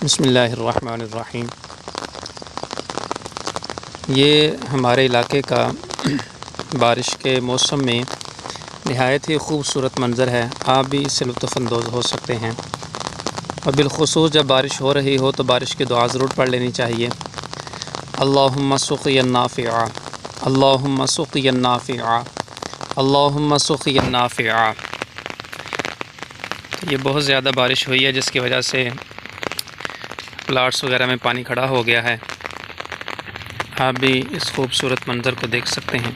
बिस्मिल्लाहिर्रहमानिर्रहीम। ये हमारे इलाके का बारिश के मौसम में नहायत ही खूबसूरत मंज़र है। आप भी इससे लुत्फ़अंदोज़ हो सकते हैं और बिलख़ुसूस जब बारिश हो रही हो तो बारिश की दुआ ज़रूर पढ़ लेनी चाहिए। अल्लाहुम्मा सुक़ियन नाफ़िआ, अल्लाहुम्मा सुक़ियन नाफ़िआ, अल्लाहुम्मा सुक़ियन नाफ़िआ। ये बहुत ज़्यादा बारिश हुई है जिसकी वजह से प्लाट्स वगैरह में पानी खड़ा हो गया है। आप भी इस खूबसूरत मंज़र को देख सकते हैं।